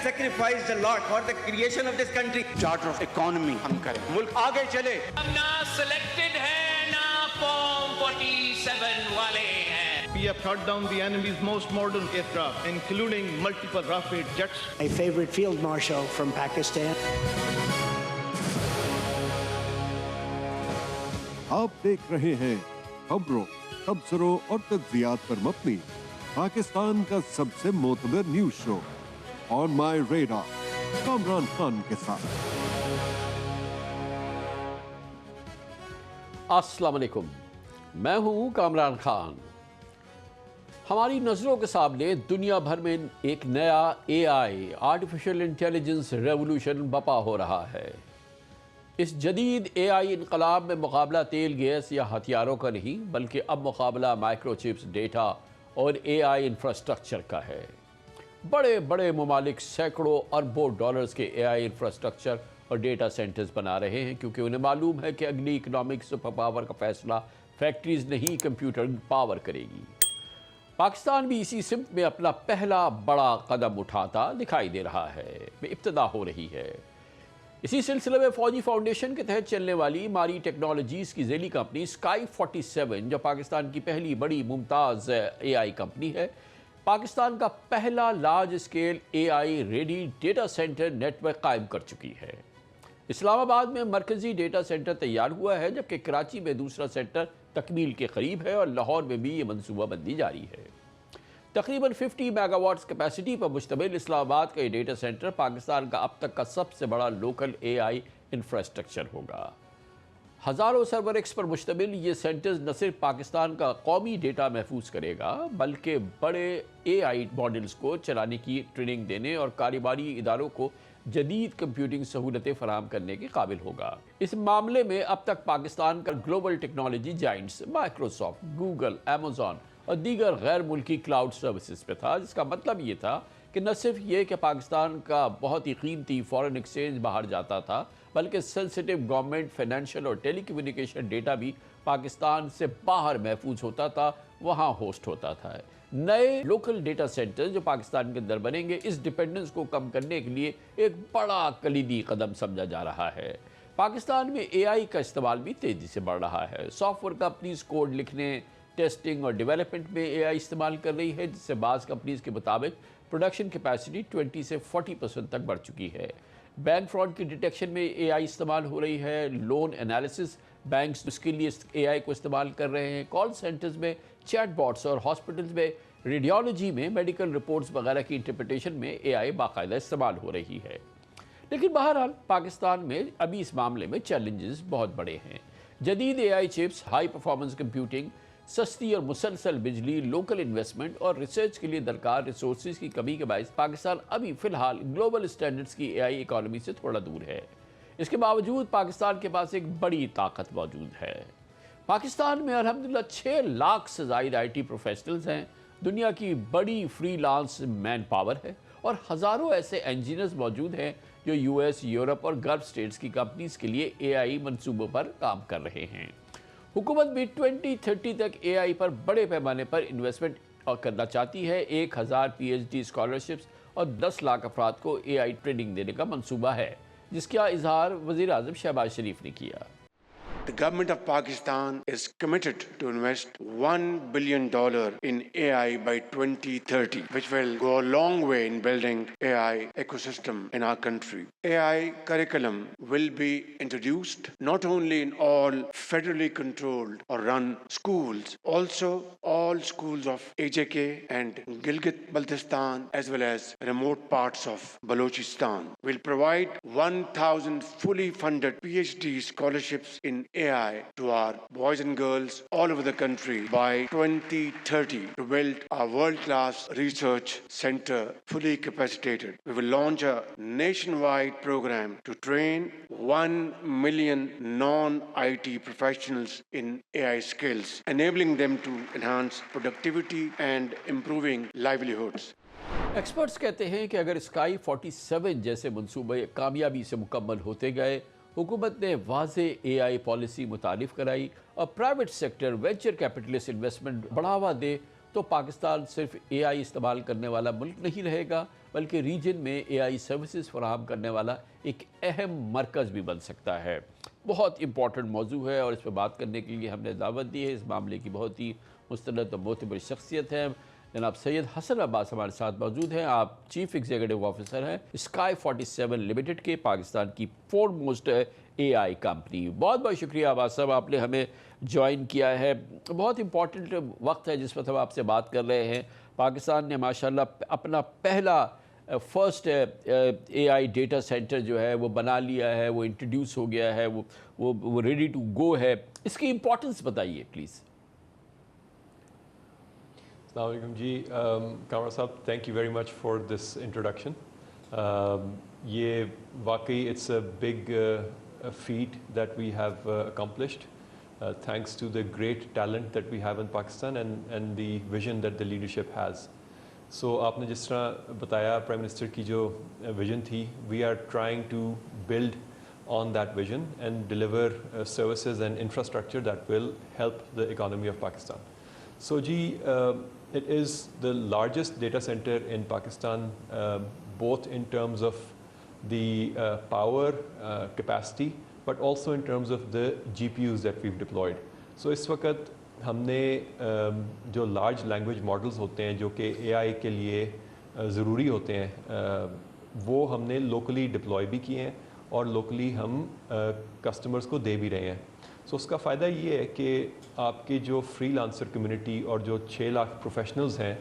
sacrificed a lot for the creation of this country. Charter of economy ہم کریں, ملک آگے چلے. ہم نہ سلیکٹڈ ہیں نہ فارم 47 والے ہیں. We have shot down the enemy's most modern aircraft, including multiple Rafale jets. A favorite field marshal from Pakistan. آپ دیکھ رہے ہیں خبروں، تبصروں اور تجزیات پر مبنی پاکستان کا سب سے معتبر نیوز شو آن مائی ریڈار کامران خان کے ساتھ. السلام علیکم، میں ہوں کامران خان. ہماری نظروں کے سامنے دنیا بھر میں ایک نیا اے آئی آرٹیفیشل انٹیلیجنس ریولوشن بپا ہو رہا ہے. اس جدید اے آئی انقلاب میں مقابلہ تیل گیس یا ہتھیاروں کا نہیں، بلکہ اب مقابلہ مائکرو چپس، ڈیٹا اور اے آئی انفراسٹرکچر کا ہے. بڑے بڑے ممالک سینکڑوں اربوں ڈالرز کے اے آئی انفراسٹرکچر اور ڈیٹا سینٹرز بنا رہے ہیں، کیونکہ انہیں معلوم ہے کہ اگلی اکنامک سپر پاور کا فیصلہ فیکٹریز نہیں کمپیوٹر پاور کرے گی. پاکستان بھی اسی سمت میں اپنا پہلا بڑا قدم اٹھاتا دکھائی دے رہا ہے، ابتدا ہو رہی ہے. اسی سلسلے میں فوجی فاؤنڈیشن کے تحت چلنے والی ماری ٹیکنالوجیز کی ذیلی کمپنی اسکائی 47 جو پاکستان کی پہلی بڑی ممتاز اے آئی کمپنی ہے، پاکستان کا پہلا large scale A I ready data center network قائم کر چکی ہے. اسلام آباد میں مرکزی ڈیٹا سینٹر تیار ہوا ہے، جبکہ کراچی میں دوسرا سینٹر تکمیل کے قریب ہے اور لاہور میں بھی یہ منصوبہ بندی جاری ہے. تقریباً 50 میگا واٹس کیپیسٹی پر مشتمل اسلام آباد کا یہ ڈیٹا سینٹر پاکستان کا اب تک کا سب سے بڑا لوکل اے آئی انفراسٹرکچر ہوگا. ہزاروں سرور پر مشتمل یہ سینٹرز نہ صرف پاکستان کا قومی ڈیٹا محفوظ کرے گا، بلکہ بڑے اے آئی ماڈلز کو چلانے کی ٹریننگ دینے اور کاروباری اداروں کو جدید کمپیوٹنگ سہولتیں فراہم کرنے کے قابل ہوگا. اس معاملے میں اب تک پاکستان کا global technology giants Microsoft, Google, Amazon اور دیگر غیر ملکی کلاؤڈ سروسز پہ تھا، جس کا مطلب یہ تھا کہ نہ صرف یہ کہ پاکستان کا بہت ہی قیمتی فارن ایکسچینج باہر جاتا تھا، بلکہ سینسٹیو گورنمنٹ، فائنینشیل اور ٹیلی کمیونیکیشن ڈیٹا بھی پاکستان سے باہر محفوظ ہوتا تھا، وہاں ہوسٹ ہوتا تھا. نئے لوکل ڈیٹا سینٹر جو پاکستان کے اندر بنیں گے، اس ڈیپینڈنس کو کم کرنے کے لیے ایک بڑا کلیدی قدم سمجھا جا رہا ہے. پاکستان میں اے آئی کا استعمال بھی تیزی سے بڑھ رہا ہے. سافٹ ویئر کمپنیز کوڈ لکھنے، ٹیسٹنگ اور ڈیولپمنٹ میں اے آئی استعمال کر رہی ہے، جس سے بعض کمپنیز کے مطابق پروڈکشن کیپیسٹی 20 سے 40% تک بڑھ چکی ہے. بینک فراڈ کی ڈیٹیکشن میں اے آئی استعمال ہو رہی ہے. لون انالیسس بینکس اس کے لیے اے آئی کو استعمال کر رہے ہیں. کال سینٹرز میں چیٹ باٹس اور ہاسپٹلز میں ریڈیولوجی میں میڈیکل رپورٹس وغیرہ کی انٹرپریٹیشن میں اے آئی باقاعدہ استعمال ہو رہی ہے. لیکن بہرحال پاکستان میں ابھی اس معاملے میں چیلنجز بہت بڑے ہیں. جدید اے آئی چپس، ہائی پرفارمنس کمپیوٹنگ، سستی اور مسلسل بجلی، لوکل انویسٹمنٹ اور ریسرچ کے لیے درکار ریسورسز کی کمی کے باعث پاکستان ابھی فی الحال گلوبل اسٹینڈرڈز کی اے آئی اکانومی سے تھوڑا دور ہے. اس کے باوجود پاکستان کے پاس ایک بڑی طاقت موجود ہے. پاکستان میں الحمدللہ 6 لاکھ سے زائد آئی ٹی پروفیشنلز ہیں. دنیا کی بڑی فری لانس مین پاور ہے اور ہزاروں ایسے انجینئرز موجود ہیں جو یو ایس، یورپ اور گلف اسٹیٹس کی کمپنیز کے لیے اے آئی منصوبوں پر کام کر رہے ہیں. حکومت بھی 2030 تک اے آئی پر بڑے پیمانے پر انویسٹمنٹ کرنا چاہتی ہے. 1000 پی ایچ ڈی اسکالرشپس اور 10 لاکھ افراد کو اے آئی ٹریننگ دینے کا منصوبہ ہے، جس کا اظہار وزیر اعظم شہباز شریف نے کیا. The government of Pakistan is committed to invest $1 billion in AI by 2030, which will go a long way in building AI ecosystem in our country. AI curriculum will be introduced not only in all federally controlled or run schools, also all schools of AJK and Gilgit-Baltistan as well as remote parts of Balochistan. Will provide 1,000 fully funded PhD scholarships in AI to our boys and girls all over the country by 2030 to build a world-class research center fully capacitated. We will launch a nationwide program to train 1 million non-IT professionals in AI skills, enabling them to enhance productivity and improving livelihoods. Experts کہتے ہیں کہ اگر sky 47 جیسے منصوبے کامیابی سے مکمل ہوتے گئے، حکومت نے واضح اے آئی پالیسی متعارف کرائی اور private sector venture capitalist investment بڑھاوا دے تو پاکستان صرف اے آئی استعمال کرنے والا ملک نہیں رہے گا بلکہ ریجن میں اے آئی سروسز فراہم کرنے والا ایک اہم مرکز بھی بن سکتا ہے۔ بہت امپورٹنٹ موضوع ہے اور اس پہ بات کرنے کے لیے ہم نے دعوت دی ہے۔ اس معاملے کی بہت ہی مستند اور معتبر شخصیت ہے جناب سید حسن عباس ہمارے ساتھ موجود ہیں۔ آپ چیف ایگزیکٹو آفیسر ہیں اسکائی 47 لمیٹڈ کے، پاکستان کی فور موسٹ اے آئی کمپنی۔ بہت بہت شکریہ عباس صاحب، آپ نے ہمیں جوائن کیا ہے۔ بہت امپورٹنٹ وقت ہے جس وقت ہم آپ سے بات کر رہے ہیں۔ پاکستان نے ماشاءاللہ اپنا پہلا first a I data centre جو ہے وہ بنا لیا ہے، وہ انٹروڈیوس ہو گیا ہے، وہ ریڈی ٹو گو ہے۔ اس کی امپورٹنس بتائیے پلیز۔ السلام علیکم جی، کامران صاحب thank you very much for this introduction. یہ واقعی it's a big feat that we have accomplished thanks to the great talent that we have in Pakistan and the vision that the leadership has. So آپ نے جس طرح بتایا prime minister کی جو vision تھی، we are trying to build on that vision and deliver services and infrastructure that will help the economy of Pakistan. So ji, it is the largest data center in Pakistan, both in terms of the power capacity but also in terms of the GPUs that we've deployed. So اس وقت ہم نے جو large language models ہوتے ہیں جو کہ اے آئی کے لیے ضروری ہوتے ہیں، وہ ہم نے لوکلی ڈپلوائے بھی کیے ہیں اور لوکلی ہم کسٹمرز کو دے بھی رہے ہیں۔ سو اس کا فائدہ یہ ہے کہ آپ کی جو فری لانسر کمیونٹی اور جو 6 لاکھ پروفیشنلز ہیں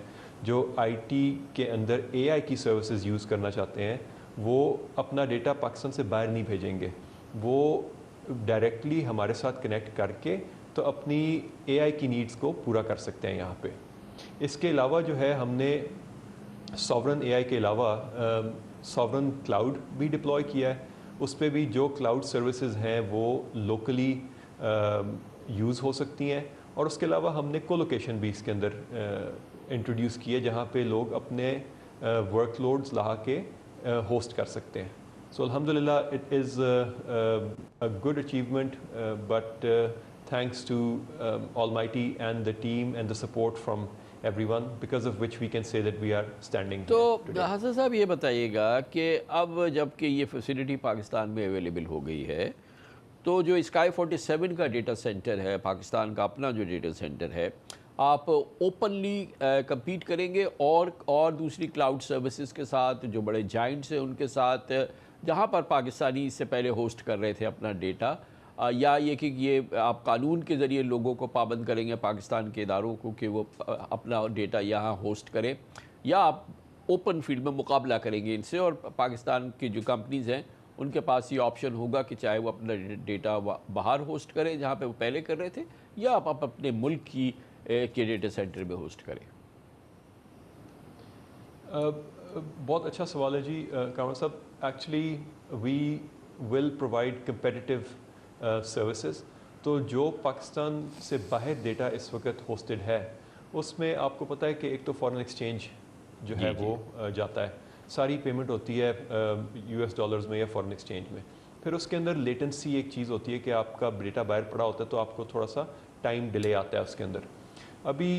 جو آئی ٹی کے اندر اے آئی کی سروسز یوز کرنا چاہتے ہیں، وہ اپنا ڈیٹا پاکستان سے باہر نہیں بھیجیں گے، وہ ڈائریکٹلی ہمارے ساتھ کنیکٹ کر کے تو اپنی اے آئی کی نیڈز کو پورا کر سکتے ہیں یہاں پہ۔ اس کے علاوہ جو ہے ہم نے ساورن اے آئی کے علاوہ ساورن کلاؤڈ بھی ڈپلوائے کیا ہے۔ اس پہ بھی جو کلاؤڈ سروسز ہیں وہ لوکلی یوز ہو سکتی ہیں، اور اس کے علاوہ ہم نے کولوکیشن بھی اس کے اندر انٹروڈیوس کی ہے جہاں پہ لوگ اپنے ورک لوڈز لا کے ہوسٹ کر سکتے ہیں۔ سو الحمدللہ it is a good achievement, but thanks to Almighty and the team and the support from everyone, because of which we can say that we are standing تو today. حسن صاحب یہ بتائیے گا کہ اب جب کہ یہ فیسلٹی پاکستان میں اویلیبل ہو گئی ہے تو جو اسکائی 47 کا ڈیٹا سینٹر ہے، پاکستان کا اپنا جو ڈیٹا سینٹر ہے، آپ اوپنلی کمپیٹ کریں گے اور دوسری کلاؤڈ سروسز کے ساتھ جو بڑے جائنٹس ہیں ان کے ساتھ، جہاں پر پاکستانی اس سے پہلے ہوسٹ کر رہے تھے اپنا ڈیٹا، یا یہ کہ یہ آپ قانون کے ذریعے لوگوں کو پابند کریں گے پاکستان کے اداروں کو کہ وہ اپنا ڈیٹا یہاں ہوسٹ کریں، یا آپ اوپن فیلڈ میں مقابلہ کریں گے ان سے، اور پاکستان کی جو کمپنیز ہیں ان کے پاس یہ آپشن ہوگا کہ چاہے وہ اپنا ڈیٹا باہر ہوسٹ کریں جہاں پہ وہ پہلے کر رہے تھے، یا آپ اپنے ملک کی کے ڈیٹا سینٹر میں ہوسٹ کریں؟ بہت اچھا سوال ہے جی کامران صاحب۔ Actually we will provide competitive services, تو جو پاکستان سے باہر ڈیٹا اس وقت ہوسٹڈ ہے اس میں آپ کو پتہ ہے کہ ایک تو فارن ایکسچینج جو ہے وہ جاتا ہے، ساری پیمنٹ ہوتی ہے US ڈالرز میں یا فارن ایکسچینج میں۔ پھر اس کے اندر لیٹنسی ایک چیز ہوتی ہے کہ آپ کا ڈیٹا باہر پڑا ہوتا ہے تو آپ کو تھوڑا سا ٹائم ڈیلے آتا ہے اس کے اندر۔ ابھی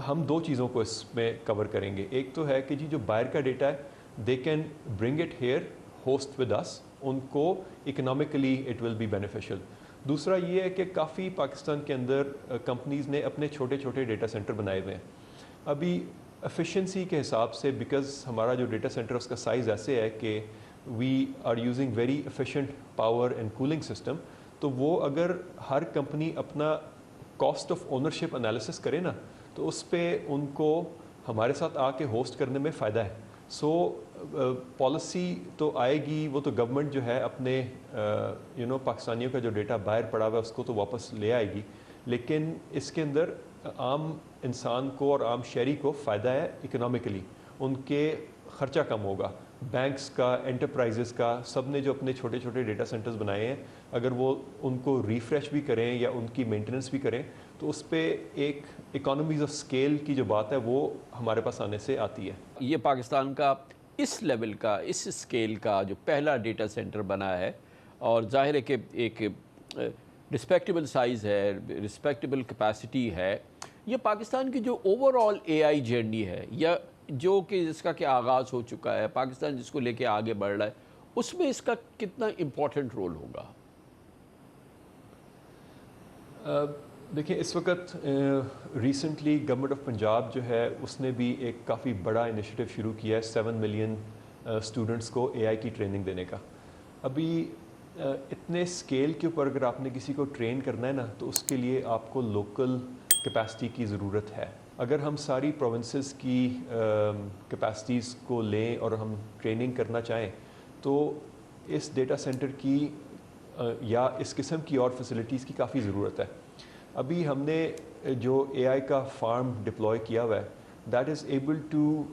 ہم 2 چیزوں کو اس میں کور کریں گے۔ ایک تو ہے کہ جی جو باہر کا ڈیٹا ہے they can bring it here host with us, ان کو economically it will be beneficial. دوسرا یہ ہے کہ کافی پاکستان کے اندر کمپنیز نے اپنے چھوٹے چھوٹے ڈیٹا سینٹر بنائے ہوئے ہیں۔ ابھی ایفیشنسی کے حساب سے بیکاز ہمارا جو ڈیٹا سینٹر اس کا سائز ایسے ہے کہ we are using very efficient power and cooling system, تو وہ اگر ہر کمپنی اپنا کاسٹ آف اونرشپ انالیسس کرے نا تو اس پہ ان کو ہمارے ساتھ آ کے ہوسٹ کرنے میں فائدہ ہے۔ سو پالیسی تو آئے گی، وہ تو گورنمنٹ جو ہے اپنے پاکستانیوں کا جو ڈیٹا باہر پڑا ہوا ہے اس کو تو واپس لے آئے گی، لیکن اس کے اندر عام انسان کو اور عام شہری کو فائدہ ہے اکنامکلی، ان کے خرچہ کم ہوگا۔ بینکس کا، انٹرپرائزز کا، سب نے جو اپنے چھوٹے چھوٹے ڈیٹا سینٹرز بنائے ہیں اگر وہ ان کو ریفریش بھی کریں یا ان کی مینٹیننس بھی کریں تو اس پہ ایک اکانومیز آف اسکیل کی جو بات ہے وہ ہمارے پاس آنے سے آتی ہے۔ یہ پاکستان کا اس لیول کا، اس اسکیل کا جو پہلا ڈیٹا سینٹر بنا ہے، اور ظاہر ہے کہ ایک رسپیکٹیبل سائز ہے، رسپیکٹیبل کیپیسٹی ہے، یہ پاکستان کی جو اوور آل اے آئی جرنی ہے یا جو کہ جس کا کہ آغاز ہو چکا ہے، پاکستان جس کو لے کے آگے بڑھ رہا ہے، اس میں اس کا کتنا امپورٹنٹ رول ہوگا؟ دیکھیں اس وقت ریسنٹلی گورنمنٹ آف پنجاب جو ہے اس نے بھی ایک کافی بڑا انیشیٹو شروع کیا ہے 7 ملین اسٹوڈنٹس کو اے آئی کی ٹریننگ دینے کا. ابھی اتنے اسکیل کے اوپر اگر آپ نے کسی کو ٹرین کرنا ہے نا تو اس کے لیے آپ کو لوکل کیپیسٹی کی ضرورت ہے. اگر ہم ساری پروونسز کی کیپیسٹیز کو لیں اور ہم ٹریننگ کرنا چاہیں تو اس ڈیٹا سینٹر کی یا اس قسم کی اور فیسلٹیز کی کافی ضرورت ہے. ابھی ہم نے جو اے آئی کا فارم ڈپلوائے کیا ہوا ہے that is able to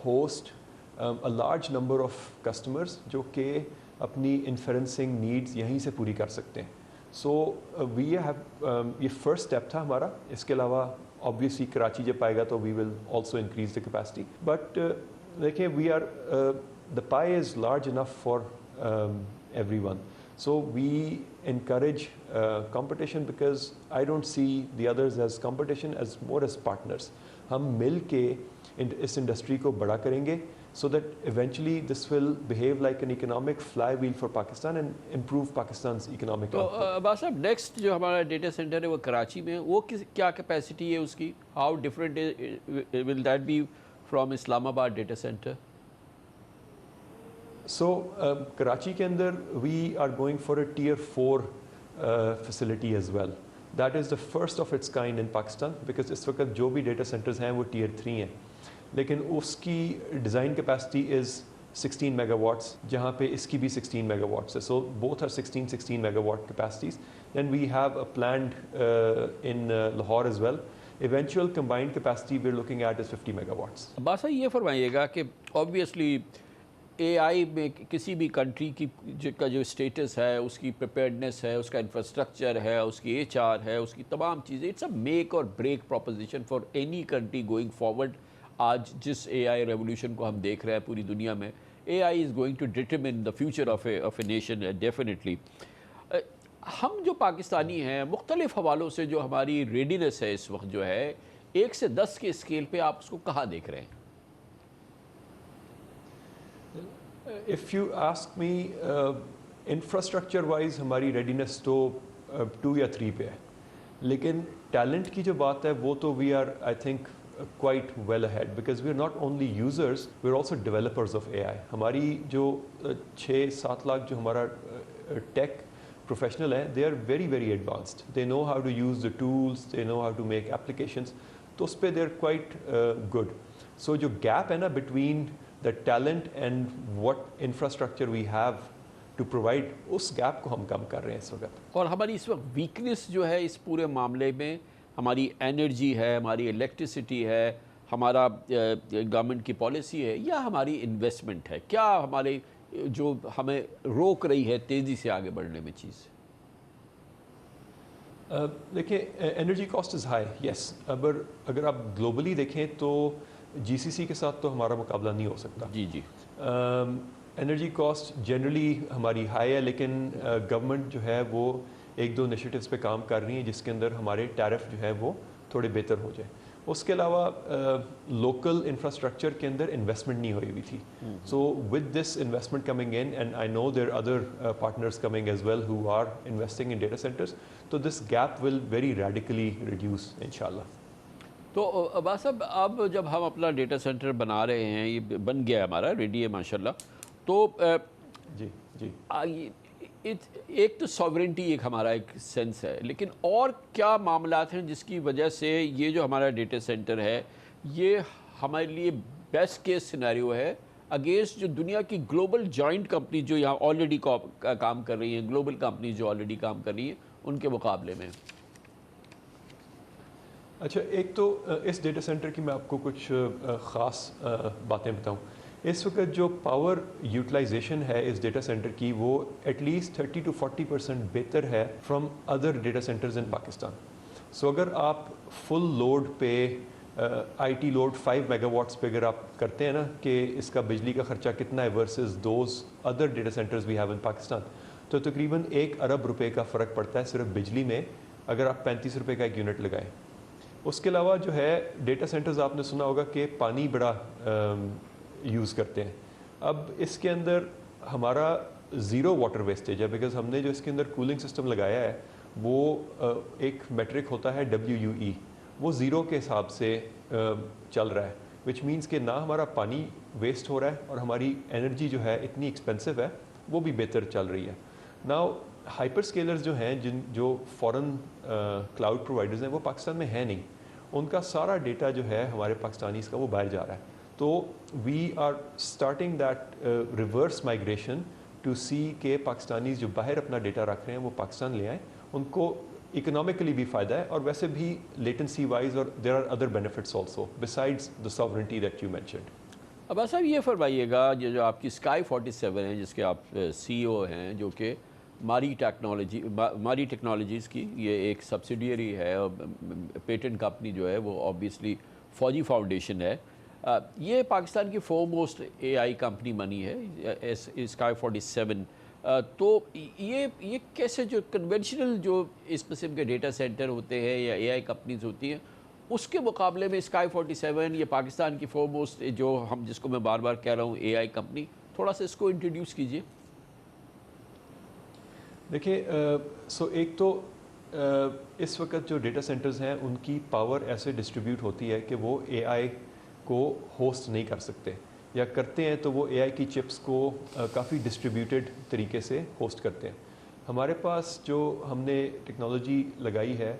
host a large number of customers جو کہ اپنی انفرنسنگ نیڈز یہیں سے پوری کر سکتے ہیں. سو وی ہیو یہ فرسٹ اسٹیپ تھا ہمارا. اس کے علاوہ obviously کراچی جب پائے گا تو we will also increase the capacity. But دیکھیں we are the pie is large enough for everyone. So we encourage competition because I don't see the others as competition, as more as partners. ہم مل کے اس industry کو بڑا کریں گے so that eventually this will behave like an economic flywheel for Pakistan and improve Pakistan's economic output. تو عباس صاحب next جو ہمارا ڈیٹا سینٹر ہے وہ کراچی میں ہے، وہ کیا کیپیسٹی ہے اس کی؟ How different will that be from Islamabad data center? So Karachi کے اندر we are going for a tier 4 facility as well. That is the first of its kind in Pakistan because اس وقت جو بھی ڈیٹا سینٹرز ہیں وہ ٹیئر 3 ہیں، لیکن اس کی design capacity is 16 mega watts جہاں پہ اس کی بھی 16 میگا واٹس ہے. So both are 16 mega watt capacities. Then we have a planned in Lahore as well. Eventual combined capacity we are looking at is 50 mega watts. Abbas صاحب یہ فرمائیے گا کہ آبویسلی اے آئی میں کسی بھی کنٹری کی کا جو اسٹیٹس ہے، اس کی پریپیئرڈنیس ہے، اس کا انفراسٹرکچر ہے، اس کی ایچ آر ہے، اس کی تمام چیزیں، اٹس اے میک اور break proposition for any country going forward. آج جس اے آئی ریولیوشن کو ہم دیکھ رہے ہیں پوری دنیا میں، اے آئی is going to determine the future of a nation definitely. ہم جو پاکستانی ہیں مختلف حوالوں سے جو ہماری ریڈینس ہے اس وقت جو ہے 1 سے 10 کے اسکیل پہ آپ اس کو کہاں دیکھ رہے ہیں؟ If you ask me, infrastructure wise ہماری ریڈینس تو 2 یا 3 پہ ہے، لیکن ٹیلنٹ کی جو بات ہے وہ تو we are I think quite well ahead because we are not only users, we are also developers of AI. ہماری جو 6-7 لاکھ جو ہمارا ٹیک پروفیشنل ہیں they are very very advanced. They know how to use the tools, they know how to make applications. تو اس پہ they are quite good. So جو gap ہے نا between the talent and what infrastructure we have to provide, اس gap کو ہم کم کر رہے ہیں اس وقت. اور ہماری اس وقت ویکنیس جو ہے اس پورے معاملے میں ہماری انرجی ہے، ہماری الیکٹریسٹی ہے، ہمارا گورنمنٹ کی پالیسی ہے یا ہماری انویسٹمنٹ ہے؟ کیا ہمارے جو ہمیں روک رہی ہے تیزی سے آگے بڑھنے میں چیز؟ دیکھیں انرجی کاسٹ از ہائی یس. اگر آپ گلوبلی دیکھیں تو جی سی سی کے ساتھ تو ہمارا مقابلہ نہیں ہو سکتا. جی جی انرجی کاسٹ جنرلی ہماری ہائی ہے، لیکن گورنمنٹ جو ہے وہ 1-2 انیشیٹیوز پہ کام کر رہی ہیں جس کے اندر ہمارے ٹیرف جو ہے وہ تھوڑے بہتر ہو جائیں. اس کے علاوہ لوکل انفراسٹرکچر کے اندر انویسٹمنٹ نہیں ہوئی تھی. So with this investment coming in and I know there other partners coming as well who are investing in data centers, تو this gap will very radically reduce انشاءاللہ. تو عباس صاحب اب جب ہم اپنا ڈیٹا سینٹر بنا رہے ہیں، یہ بن گیا ہے ہمارا ریڈی ہے ماشاءاللہ، تو جی ایک تو ساورنٹی ایک ہمارا ایک سینس ہے، لیکن اور کیا معاملات ہیں جس کی وجہ سے یہ جو ہمارا ڈیٹا سینٹر ہے یہ ہمارے لیے بیسٹ کیس سینیریو ہے اگینسٹ جو دنیا کی گلوبل جوائنٹ کمپنی جو یہاں آلریڈی کام کر رہی ہیں، گلوبل کمپنیز جو آلریڈی کام کر رہی ہیں ان کے مقابلے میں؟ اچھا، ایک تو اس ڈیٹا سینٹر کی میں آپ کو کچھ خاص باتیں بتاؤں. اس وقت جو پاور یوٹیلائزیشن ہے اس ڈیٹا سینٹر کی وہ ایٹ لیسٹ 30 to 40% بہتر ہے from other data centers in Pakistan. So اگر آپ فل لوڈ پہ I T load 5 megawatts پہ اگر آپ کرتے ہیں نا کہ اس کا بجلی کا خرچہ کتنا ہے versus those other data centers we have in Pakistan, تو تقریباً 1 ارب روپے کا فرق پڑتا ہے صرف بجلی میں اگر آپ 35 روپے کا ایک یونٹ لگائیں. اس کے علاوہ جو ہے ڈیٹا سینٹرز آپ نے سنا ہوگا کہ پانی بڑا یوز کرتے ہیں. اب اس کے اندر ہمارا زیرو واٹر ویسٹیج ہے بیکاز ہم نے جو اس کے اندر کولنگ سسٹم لگایا ہے وہ ایک میٹرک ہوتا ہے WUE, وہ زیرو کے حساب سے چل رہا ہے, وچ مینس کہ نہ ہمارا پانی ویسٹ ہو رہا ہے اور ہماری انرجی جو ہے اتنی ایکسپینسو ہے وہ بھی بہتر چل رہی ہے. ناؤ ہائپر اسکیلرز جو ہیں جو فورن کلاؤڈ پرووائڈرز ہیں وہ پاکستان میں ہیں نہیں, ان کا سارا ڈیٹا جو ہے ہمارے پاکستانیز کا وہ باہر جا رہا ہے. تو we are starting that reverse migration to see کہ پاکستانیز جو باہر اپنا ڈیٹا رکھ رہے ہیں وہ پاکستان لے آئیں, ان کو اکنامکلی بھی فائدہ ہے اور ویسے بھی لیٹنسی وائز, اور there are other benefits also besides the sovereignty that you mentioned. Abbas صاحب یہ فرمائیے گا جو آپ کی Sky 47 ہے جس کے آپ CEO ہیں, جو کہ ماری ٹیکنالوجیز کی یہ ایک سبسیڈیری ہے, اور پیٹنٹ کمپنی جو ہے وہ آبویسلی فوجی فاؤنڈیشن ہے. یہ پاکستان کی فور موسٹ AI کمپنی بنی ہے Sky 47. تو یہ کیسے جو کنونشنل جو اس قسم کے ڈیٹا سینٹر ہوتے ہیں یا AI کمپنیز ہوتی ہیں اس کے مقابلے میں Sky 47 یہ پاکستان کی فور موسٹ جو جس کو میں بار بار کہہ رہا ہوں AI کمپنی, تھوڑا سا اس کو انٹروڈیوس کیجئے. دیکھیں ایک تو اس وقت جو ڈیٹا سینٹرز ہیں ان کی پاور ایسے ڈسٹریبیوٹ ہوتی ہے کہ وہ AI کو ہوسٹ نہیں کر سکتے, یا کرتے ہیں تو وہ AI کی چپس کو کافی ڈسٹریبیوٹیڈ طریقے سے ہوسٹ کرتے ہیں. ہمارے پاس جو ہم نے ٹیکنالوجی لگائی ہے,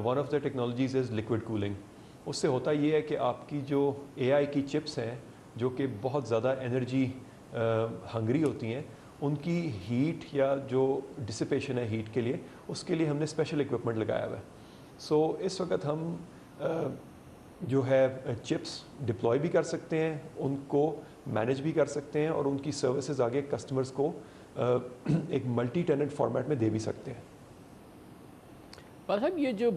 one of the technologies is liquid cooling. اس سے ہوتا یہ ہے کہ آپ کی جو AI کی چپس ہیں جو کہ بہت زیادہ انرجی ہنگری ہوتی ہیں, ان کی ہیٹ یا جو ڈسپیشن ہے ہیٹ کے لیے, اس کے لیے ہم نے اسپیشل اکوپمنٹ لگایا ہوا ہے. سو اس وقت ہم جو ہے چپس ڈپلوائے بھی کر سکتے ہیں, ان کو مینیج بھی کر سکتے ہیں, اور ان کی سروسز آگے کسٹمرز کو ایک ملٹی ٹیننٹ فارمیٹ میں دے بھی سکتے ہیں. صاحب یہ جو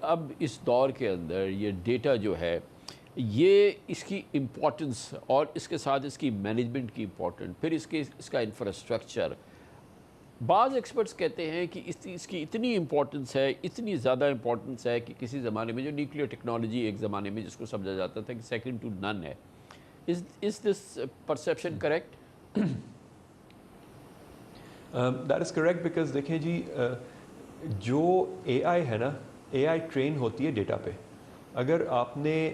اب اس دور کے اندر یہ ڈیٹا جو ہے یہ اس کی امپورٹنس اور اس کے ساتھ اس کی مینجمنٹ کی امپورٹنٹ, پھر اس کا انفراسٹرکچر, بعض ایکسپرٹس کہتے ہیں کہ اس کی اتنی امپورٹنس ہے, اتنی زیادہ امپورٹنس ہے کہ کسی زمانے میں جو نیوکلیئر ٹیکنالوجی ایک زمانے میں جس کو سمجھا جاتا تھا کہ سیکنڈ ٹو نن ہے. Is this perception correct? That is correct because دیکھیں جی جو AI ہے نا, AI ٹرین ہوتی ہے ڈیٹا پہ. اگر آپ نے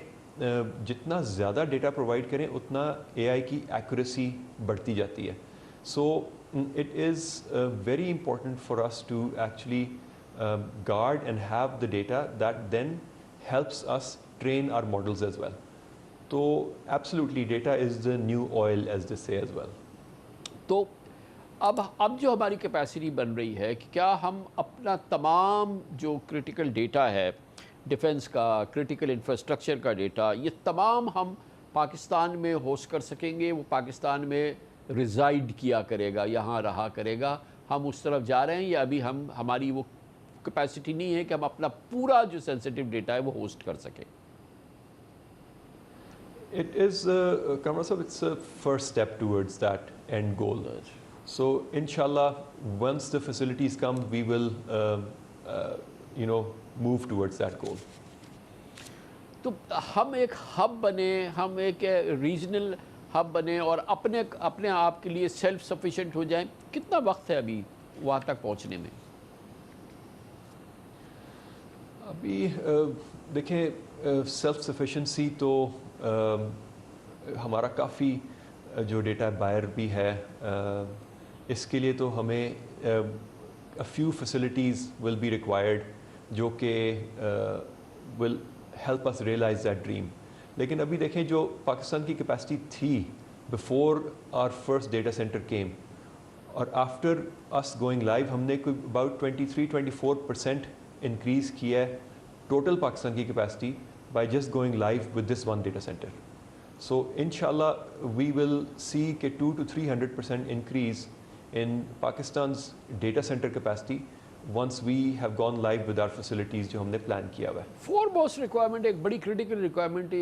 جتنا زیادہ ڈیٹا پرووائڈ کریں اتنا AI کی ایکوریسی بڑھتی جاتی ہے. So it is very important for us to actually guard and have the data that then helps us train our models as well. So absolutely data is the new oil as they say as well. تو اب جو ہماری capacity بن رہی ہے کہ کیا ہم اپنا تمام جو کرٹیکل ڈیٹا ہے ڈیفنس کا, کرٹیکل انفراسٹرکچر کا ڈیٹا, یہ تمام ہم پاکستان میں ہوسٹ کر سکیں گے, وہ پاکستان میں ریزائڈ کیا کرے گا, یہاں رہا کرے گا, ہم اس طرف جا رہے ہیں یا ابھی ہماری وہ کیپیسٹی نہیں ہے کہ ہم اپنا پورا جو سینسیٹیو ڈیٹا ہے وہ ہوسٹ کر سکیں؟ It is, Kamran sahab, it's a first step towards that end goal. So inshallah, once the facilities come, we will, move towards that goal. تو ہم ایک ہب بنے, ہم ایک ریجنل ہب بنے اور اپنے آپ کے لیے سیلف سفیشینٹ ہو جائیں. کتنا وقت ہے ابھی وہاں تک پہنچنے میں؟ ابھی دیکھیں سیلف سفیشنسی تو ہمارا کافی جو ڈیٹا باہر بھی ہے, اس کے لیے تو ہمیں a few facilities will be required جو کہ will help us realize that dream. لیکن ابھی دیکھیں جو پاکستان کی کیپیسٹی تھی before our first data center came اور after us going live ہم نے کوئی about 23-24% انکریز کیا ہے ٹوٹل پاکستان کی capacity by just going live with this one data center. So inshallah we will see کہ 200-300% increase in Pakistan's data center capacity once we have gone live with our facilities جو ہم نے plan کیا ہوا ہے. فورموسٹ requirement, ایک بڑی critical requirement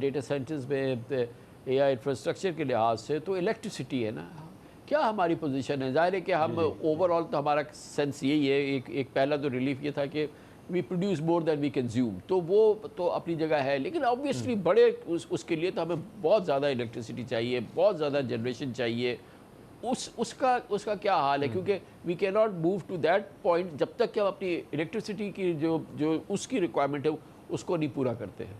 data centres میں AI انفراسٹرکچر کے لحاظ سے تو الیکٹریسٹی ہے نا. کیا ہماری پوزیشن ہے؟ ظاہر ہے کہ ہم اوور آل تو ہمارا سینس یہی ہے, ایک پہلا تو ریلیف یہ تھا کہ we produce more then we consume. تو وہ تو اپنی جگہ ہے, لیکن آبویسلی بڑے اس کے لیے تو ہمیں بہت زیادہ الیکٹریسٹی چاہیے, بہت زیادہ جنریشن چاہیے. اس کا کیا حال ہے, کیونکہ وی کی not move to that point جب تک کہ ہم اپنی الیکٹریسٹی کی جو اس کی ریکوائرمنٹ ہے اس کو نہیں پورا کرتے ہیں.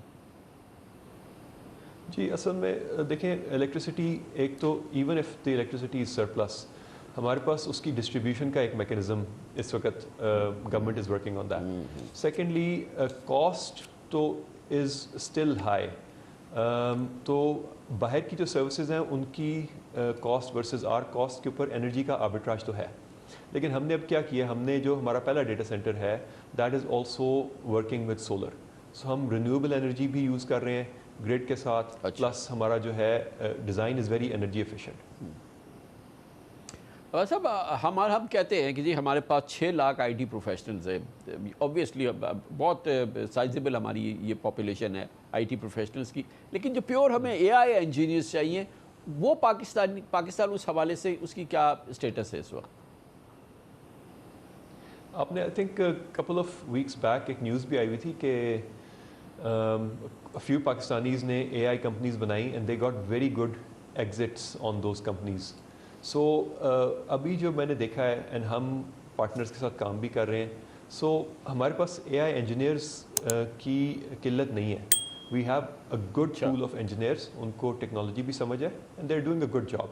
جی اصل میں دیکھیں الیکٹریسٹی ایک تو even if the electricity is surplus, ہمارے پاس اس کی ڈسٹریبیوشن کا ایک میکینزم اس وقت government is working on that. Secondly cost تو از اسٹل ہائی, تو باہر کی جو سروسز ہیں ان کی کاسٹ ورسز آر کاسٹ کے اوپر انرجی کا آربیٹراج تو ہے. لیکن ہم نے اب کیا کیا, ہم نے جو ہمارا پہلا ڈیٹا سینٹر ہے that is also working with solar. So ہم رینیویبل انرجی بھی یوز کر رہے ہیں گریڈ کے ساتھ, پلس ہمارا جو ہے design is very energy efficient. صاحب ہم کہتے ہیں کہ جی ہمارے پاس 6 لاکھ آئی ٹی پروفیشنلز ہیں. اوبویسلی بہت سائزیبل ہماری یہ پاپولیشن ہے آئی ٹی پروفیشنلز کی, لیکن جو پیور ہمیں اے آئی انجینئرز چاہیے وہ پاکستان اس حوالے سے اس کی کیا اسٹیٹس ہے اس وقت؟ آپ نے I think couple of weeks back ایک نیوز بھی آئی ہوئی تھی کہ فیو پاکستانیز نے اے آئی کمپنیز بنائی and they got very good exits on those companies. سو ابھی جو میں نے دیکھا ہے اینڈ ہم پارٹنرز کے ساتھ کام بھی کر رہے ہیں, سو ہمارے پاس اے آئی انجینئرز کی قلت نہیں ہے. We have a good pool of engineers, ان کو ٹیکنالوجی بھی سمجھ ہے and they are doing a good job.